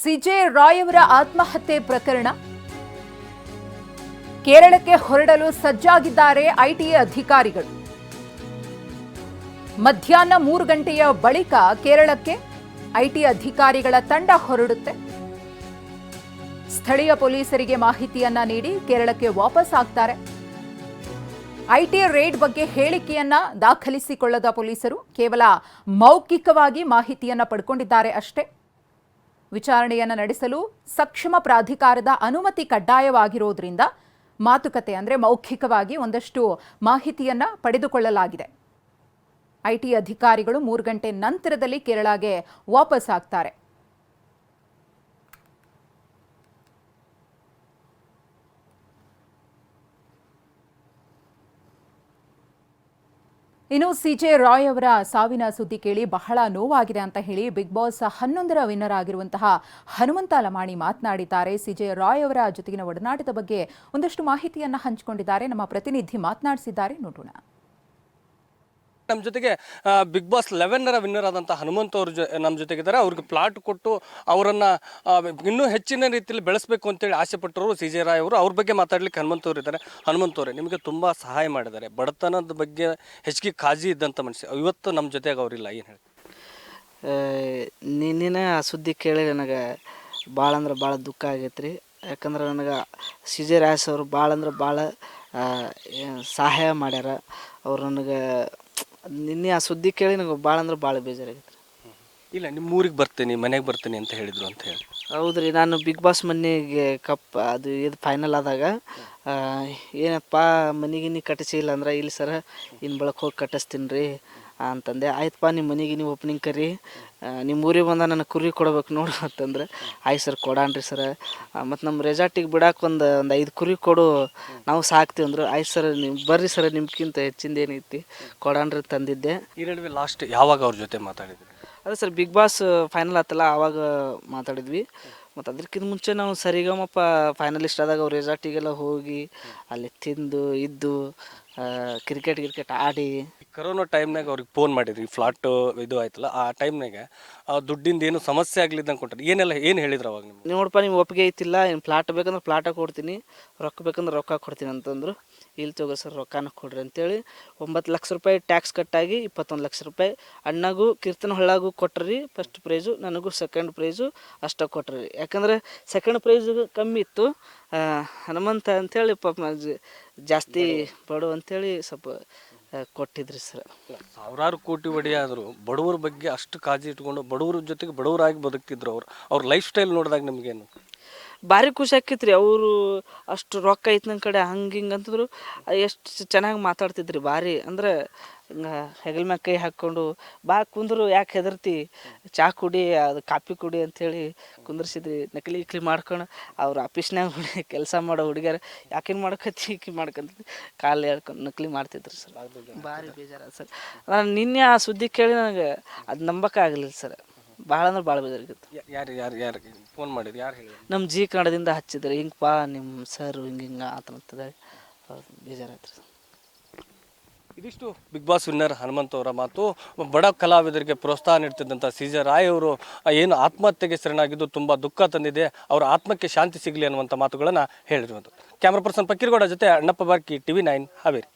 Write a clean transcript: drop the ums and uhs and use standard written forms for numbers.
CJ Roy ಅವರ ಆತ್ಮಹತ್ಯೆ ಪ್ರಕರಣ ಕೇರಳಕ್ಕೆ ಹೊರಡಲು ಸಜ್ಜಾಗಿದ್ದಾರೆ ಐಟಿಎ ಅಧಿಕಾರಿಗಳು. ಮಧ್ಯಾಹ್ನ 3 ಗಂಟೆಯ ಬಳಿಕ ಕೇರಳಕ್ಕೆ ಐಟಿ ಅಧಿಕಾರಿಗಳ ತಂಡ ಹೊರಡುತ್ತೆ. ಸ್ಥಳೀಯ ಪೊಲೀಸರಿಗೆ ಮಾಹಿತಿಯನ್ನ ನೀಡಿ ಕೇರಳಕ್ಕೆ ವಾಪಸ್ ಆಗ್ತಾರೆ. ಐಟಿ ರೇಡ್ ಬಗ್ಗೆ ಹೇಳಿಕೆಯನ್ನ ದಾಖಲಿಸಿಕೊಳ್ಳದ ಪೊಲೀಸರು ಕೇವಲ ಮೌಖಿಕವಾಗಿ ಮಾಹಿತಿಯನ್ನ ಪಡ್ಕೊಂಡಿದ್ದಾರೆ ಅಷ್ಟೇ. ವಿಚಾರಣೆಯನ್ನು ನಡೆಸಲು ಸಕ್ಷಮ ಪ್ರಾಧಿಕಾರದ ಅನುಮತಿ ಕಡ್ಡಾಯವಾಗಿರೋದ್ರಿಂದ ಮಾತುಕತೆ ಅಂದರೆ ಮೌಖಿಕವಾಗಿ ಒಂದಷ್ಟು ಮಾಹಿತಿಯನ್ನ ಪಡೆದುಕೊಳ್ಳಲಾಗಿದೆ. ಐಟಿ ಅಧಿಕಾರಿಗಳು 3 ಗಂಟೆ ನಂತರದಲ್ಲಿ ಕೇರಳಗೆ ವಾಪಸ್ ಆಗ್ತಾರೆ. ಇನ್ನು ಸಿಜೆ ರಾಯ್ ಅವರ ಸಾವಿನ ಸುದ್ದಿ ಕೇಳಿ ಬಹಳ ನೋವಾಗಿದೆ ಅಂತ ಹೇಳಿ ಬಿಗ್ ಬಾಸ್ 11ರ ವಿನ್ನರ್ ಆಗಿರುವಂತಹ ಹನುಮಂತ ಲಮಾಣಿ ಮಾತನಾಡಿದ್ದಾರೆ. ಸಿಜೆ ರಾಯ್ ಅವರ ಜೊತೆಗಿನ ಒಡನಾಟದ ಬಗ್ಗೆ ಒಂದಷ್ಟು ಮಾಹಿತಿಯನ್ನ ಹಂಚಿಕೊಂಡಿದ್ದಾರೆ. ನಮ್ಮ ಪ್ರತಿನಿಧಿ ಮಾತನಾಡಿಸಿದ್ದಾರೆ, ನೋಡೋಣ. ನಮ್ಮ ಜೊತೆಗೆ ಬಿಗ್ ಬಾಸ್ 11ರ ವಿನ್ನರ್ ಆದಂಥ ಹನುಮಂತ್ ಅವರು ನಮ್ಮ ಜೊತೆಗಿದ್ದಾರೆ. ಅವ್ರಿಗೆ ಪ್ಲಾಟ್ ಕೊಟ್ಟು ಅವರನ್ನು ಇನ್ನೂ ಹೆಚ್ಚಿನ ರೀತಿಯಲ್ಲಿ ಬೆಳೆಸಬೇಕು ಅಂತೇಳಿ ಆಸೆ ಪಟ್ಟರು ಸಿಜೆ ರಾಯ್ ಅವರು. ಅವ್ರ ಬಗ್ಗೆ ಮಾತಾಡ್ಲಿಕ್ಕೆ ಹನುಮಂತ್ ಅವರು ಇದ್ದಾರೆ. ಹನುಮಂತ್ ಅವರೇ, ನಿಮಗೆ ತುಂಬ ಸಹಾಯ ಮಾಡಿದ್ದಾರೆ. ಬಡತನದ ಬಗ್ಗೆ ಹೆಚ್ಚಿಗೆ ಕಾಳಜಿ ಇದ್ದಂಥ ಮನುಷ್ಯ, ಇವತ್ತು ನಮ್ಮ ಜೊತೆಗೆ ಅವರಿಲ್ಲ, ಏನು ಹೇಳಿ? ನಿನ್ನಿನ ಆ ಸುದ್ದಿ ಕೇಳಿ ನನಗೆ ಭಾಳ ಅಂದ್ರೆ ಭಾಳ ದುಃಖ ಆಗೈತೆ ರೀ. ಯಾಕಂದ್ರೆ ನನಗೆ ಸಿಜೆ ರಾಯ್ ಅವರು ಭಾಳ ಅಂದ್ರೆ ಭಾಳ ಸಹಾಯ ಮಾಡ್ಯಾರ. ಅವ್ರು ನನಗೆ ನಿನ್ನೆ ಆ ಸುದ್ದಿ ಕೇಳಿ ನನಗೆ ಭಾಳ ಅಂದ್ರೆ ಭಾಳ ಬೇಜಾರಾಗೈತೆ. ಇಲ್ಲ, ನಿಮ್ಮ ಊರಿಗೆ ಬರ್ತೀನಿ, ಮನೆಗೆ ಬರ್ತೀನಿ ಅಂತ ಹೇಳಿದ್ರು ಅಂತ ಹೇಳಿ. ಹೌದು ರೀ, ನಾನು ಬಿಗ್ ಬಾಸ್ ಮನೆಗೆ ಕಪ್ ಅದು ಇದು ಫೈನಲ್ ಆದಾಗ ಏನಪ್ಪ ಮನೆಗಿನಿ ಕಟ್ಟಿಸಿಲ್ಲ ಅಂದ್ರೆ ಇಲ್ಲಿ ಸರ ಇನ್ನು ಬಳಕೆ ಹೋಗಿ ಕಟ್ಟಿಸ್ತೀನಿ ರೀ ಅಂತಂದೆ. ಆಯ್ತಪ್ಪ, ನಿಮ್ಮ ಮನೆಗೆ ನೀವು ಓಪನಿಂಗ್ ಕರಿ, ನಿಮ್ಮ ಊರಿಗೆ ಬಂದ ನನಗೆ ಕುರಿ ಕೊಡ್ಬೇಕು ನೋಡು ಅಂತಂದ್ರೆ, ಆಯ್ತು ಸರ್ ಕೊಡಾನ್ರಿ ಸರ್, ಮತ್ತು ನಮ್ಮ ರೆಸಾರ್ಟಿಗೆ ಬಿಡಕ್ಕೆ ಒಂದು 5 ಕುರಿ ಕೊಡು, ನಾವು ಸಾಕ್ತೀವಿ ಅಂದರು. ಆಯ್ತು ಸರ್, ನೀವು ಬರ್ರಿ ಸರ್, ನಿಮ್ಗಿಂತ ಹೆಚ್ಚಿಂದ ಏನೈತಿ ಕೊಡಾನ್ರಿ ತಂದಿದ್ದೆ. ಈ ನಡುವೆ ಲಾಸ್ಟ್ ಯಾವಾಗ ಅವ್ರ ಜೊತೆ ಮಾತಾಡಿದ್ರಿ? ಅದೇ ಸರ್, ಬಿಗ್ ಬಾಸ್ ಫೈನಲ್ ಆತಲ್ಲ ಆವಾಗ ಮಾತಾಡಿದ್ವಿ. ಮತ್ತು ಅದಕ್ಕಿಂತ ಮುಂಚೆ ನಾವು ಸರಿಗಮಪ್ಪ ಫೈನಲಿಸ್ಟ್ ಆದಾಗ ಅವ್ರು ರೆಸಾರ್ಟಿಗೆಲ್ಲ ಹೋಗಿ ಅಲ್ಲಿ ತಿಂದು ಇದ್ದು ಕ್ರಿಕೆಟ್ ಆಡಿ. ಕರೋನಾ ಟೈಮ್ನಾಗ ಅವ್ರಿಗೆ ಫೋನ್ ಮಾಡಿದ್ರಿ, ಫ್ಲಾಟ್ ಇದು ಆಯ್ತಲ್ಲ, ಆ ಟೈಮ್ನಾಗ ದುಡ್ಡಿಂದ ಏನು ಸಮಸ್ಯೆ ಆಗ್ಲಿದ್ದಂಗೆ ಕೊಟ್ಟರು, ಏನು ಹೇಳಿದ್ರು ಅವಾಗ? ನೀವು ನೋಡಪ್ಪ, ನಿಮ್ಮ ಒಪ್ಪಿಗೆ ಐತಿಲ್ಲ, ಏನು ಪ್ಲಾಟ್ ಬೇಕಂದ್ರೆ ಪ್ಲಾಟ ಕೊಡ್ತೀನಿ, ರೊಕ್ಕ ಬೇಕಂದ್ರೆ ರೊಕ್ಕ ಕೊಡ್ತೀನಿ ಅಂತಂದರು. ಇಲ್ಲಿ ತಗೋ ಸರ್, ರೊಕ್ಕನ ಕೊಡ್ರಿ ಅಂತೇಳಿ 9 ಲಕ್ಷ ರೂಪಾಯಿ ಟ್ಯಾಕ್ಸ್ ಕಟ್ಟಾಗಿ 21 ಲಕ್ಷ ರೂಪಾಯಿ ಅಣ್ಣಗೂ ಕೀರ್ತನ ಹೊಳ್ಳಾಗೂ ಕೊಟ್ರಿ ಫಸ್ಟ್ ಪ್ರೈಸು, ನನಗೂ ಸೆಕೆಂಡ್ ಪ್ರೈಸು ಅಷ್ಟ ಕೊಟ್ರಿ. ಯಾಕಂದ್ರೆ ಸೆಕೆಂಡ್ ಪ್ರೈಸು ಕಮ್ಮಿ ಇತ್ತು. ಹನುಮಂತ ಅಂಥೇಳಿ ಪಾಪ ಜಾಸ್ತಿ ಬಡು ಅಂಥೇಳಿ ಸ್ವಲ್ಪ ಕೊಟ್ಟಿದ್ರಿ ಸರ್. ಸಾವಿರಾರು ಕೋಟಿ ಒಡೆಯಾದರು ಬಡವರ ಬಗ್ಗೆ ಅಷ್ಟು ಕಾಳಜಿ ಇಟ್ಕೊಂಡು ಬಡವ್ರ ಜೊತೆಗೆ ಬಡವರಾಗಿ ಬದುಕ್ತಿದ್ರು. ಅವ್ರ ಲೈಫ್ ಸ್ಟೈಲ್ ನೋಡಿದಾಗ ನಿಮಗೇನು ಭಾರಿ ಖುಷಿ ಆಕೈತೆ ರೀ. ಅವರು ಅಷ್ಟು ರೊಕ್ಕ ಐತೆ ನನ್ನ ಕಡೆ ಹಂಗೆ ಹಿಂಗೆ ಅಂತಂದ್ರು. ಎಷ್ಟು ಚೆನ್ನಾಗಿ ಮಾತಾಡ್ತಿದ್ರಿ, ಭಾರಿ ಅಂದ್ರೆ ಹೆಗಲ ಮ್ಯಾಗ ಕೈ ಹಾಕ್ಕೊಂಡು ಬಾ ಕುಂದ್ರು, ಯಾಕೆ ಹೆದರ್ತಿ, ಚಾ ಕುಡಿ, ಅದು ಕಾಪಿ ಕುಡಿ ಅಂಥೇಳಿ ಕುಂದ್ರಿಸಿದ್ರಿ. ನಕಲಿ ಮಾಡ್ಕೊಂಡು ಅವ್ರ ಆಫೀಸ್ನಾಗ ಕೆಲಸ ಮಾಡೋ ಹುಡುಗಿಯರು ಯಾಕೇನು ಮಾಡ್ಕೊತಿ ಈಕಿ ಮಾಡ್ಕೊಂತ ಕಾಲು ಹೇಳ್ಕೊಂಡು ನಕಲಿ ಮಾಡ್ತಿದ್ರು ಸರ್. ಭಾರಿ ಬೇಜಾರ ಸರ್. ನಾನು ನಿನ್ನೆ ಆ ಸುದ್ದಿ ಕೇಳಿ ನನಗೆ ಅದು ನಂಬಕ್ಕೆ ಆಗಲಿಲ್ಲ ಸರ್. ಭಾಳ ಅಂದ್ರೆ ಭಾಳ ಬೇಜಾರಾಗಿತ್ತು. ಯಾರು ಫೋನ್ ಮಾಡಿದ್ರು, ಯಾರು ಹೇಳಿ? ನಮ್ಮ ಜಿ ಕನ್ನಡದಿಂದ ಹಚ್ಚಿದ್ರು, ಹಿಂಗಪ್ಪ ನಿಮ್ಮ ಸರ್ ಹಿಂಗೆ ಆತಂತದೆ. ಬೇಜಾರಾಯ್ತು ಸರ್. ಇದಿಷ್ಟು ಬಿಗ್ ಬಾಸ್ ವಿನ್ನರ್ ಹನುಮಂತ್ ಅವರ ಮಾತು. ಬಡ ಕಲಾವಿದರಿಗೆ ಪ್ರೋತ್ಸಾಹ ನೀಡ್ತಿದ್ದಂಥ ಸಿಜೆ ರಾಯ್ ಅವರು ಏನು ಆತ್ಮಹತ್ಯೆಗೆ ಶರಣಾಗಿದ್ದು ತುಂಬ ದುಃಖ ತಂದಿದೆ, ಅವರ ಆತ್ಮಕ್ಕೆ ಶಾಂತಿ ಸಿಗಲಿ ಅನ್ನುವಂಥ ಮಾತುಗಳನ್ನು ಹೇಳಿರುವಂಥದ್ದು. ಕ್ಯಾಮ್ರಾ ಪರ್ಸನ್ ಪಕ್ಕೀರ್ಗೌಡ ಜೊತೆ ಅಣ್ಣಪ್ಪ ಬಾರ್ಕಿ, TV9 ಹಾವೇರಿ.